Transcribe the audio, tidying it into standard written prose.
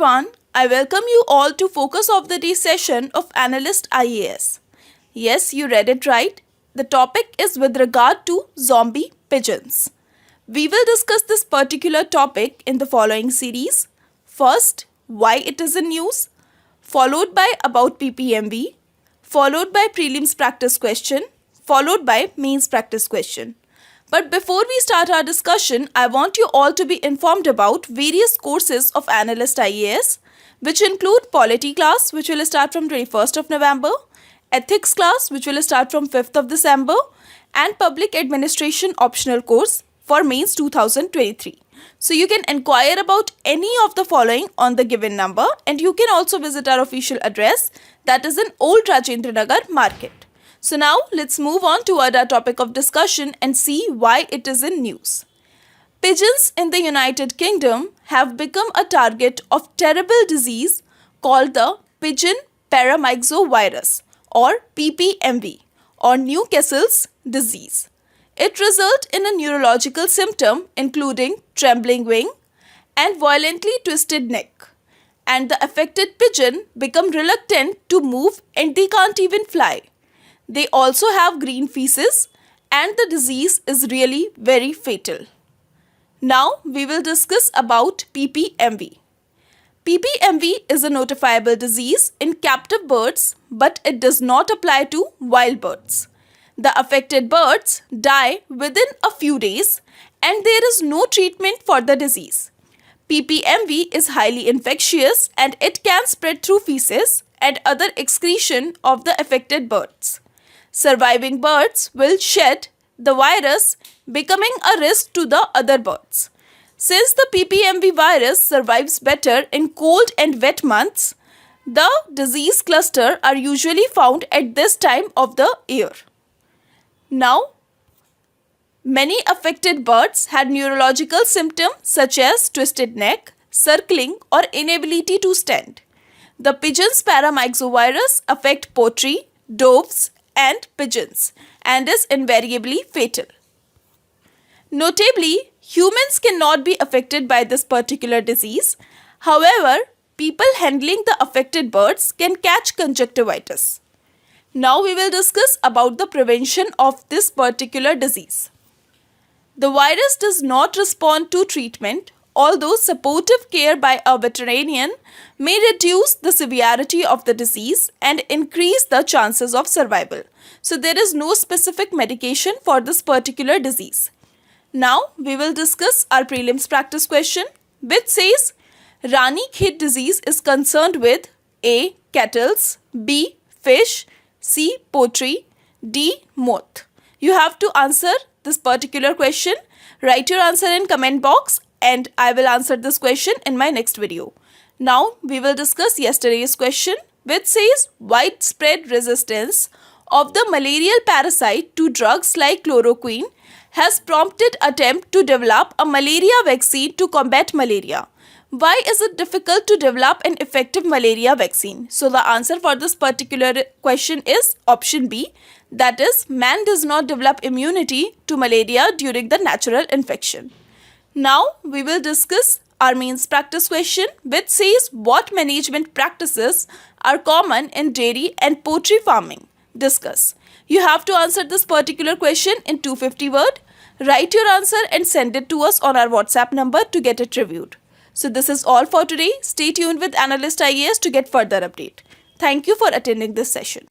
everyone, I welcome you all to Focus of the Day session of ANALYST IAS. Yes, you read it right. The topic is with regard to zombie pigeons. We will discuss this particular topic in the following series. First, why it is in news, followed by about PPMV, followed by prelims practice question, followed by mains practice question. But before we start our discussion, I want you all to be informed about various courses of ANALYST IAS, which include Polity class, which will start from 21st of November, Ethics class, which will start from 5th of December, and Public Administration optional course for Mains 2023. So you can inquire about any of the following on the given number, and you can also visit our official address, that is in Old Rajinder Nagar Market. So now let's move on toward our topic of discussion and see why it is in news. Pigeons in the United Kingdom have become a target of terrible disease called the Pigeon Paramyxovirus or PPMV or Newcastle's disease. It results in a neurological symptom including trembling wing and violently twisted neck. And the affected pigeon become reluctant to move and they can't even fly. They also have green feces and the disease is really very fatal. Now we will discuss about PPMV. PPMV is a notifiable disease in captive birds, but it does not apply to wild birds. The affected birds die within a few days and there is no treatment for the disease. PPMV is highly infectious and it can spread through feces and other excretion of the affected birds. Surviving birds will shed the virus, becoming a risk to the other birds. Since the PPMV virus survives better in cold and wet months, the disease clusters are usually found at this time of the year. Now, many affected birds had neurological symptoms such as twisted neck, circling or inability to stand. The Pigeons Paramyxovirus affect poultry, doves, and pigeons and is invariably fatal. Notably, humans cannot be affected by this particular disease. However, people handling the affected birds can catch conjunctivitis. Now we will discuss about the prevention of this particular disease. The virus does not respond to treatment, although supportive care by a veterinarian may reduce the severity of the disease and increase the chances of survival. So there is no specific medication for this particular disease. Now we will discuss our prelims practice question, which says Rani Khet disease is concerned with A. Cattles, B. Fish, C. Poultry, D. Moth. You have to answer this particular question. Write your answer in comment box and I will answer this question in my next video. Now we will discuss yesterday's question, which says widespread resistance of the malarial parasite to drugs like chloroquine has prompted attempt to develop a malaria vaccine to combat malaria. Why is it difficult to develop an effective malaria vaccine? So the answer for this particular question is option B, that is man does not develop immunity to malaria during the natural infection. Now we will discuss our mains practice question, which says what management practices are common in dairy and poultry farming. Discuss. You have to answer this particular question in 250 words. Write your answer and send it to us on our WhatsApp number to get it reviewed. So this is all for today. Stay tuned with ANALYST IAS to get further update. Thank you for attending this session.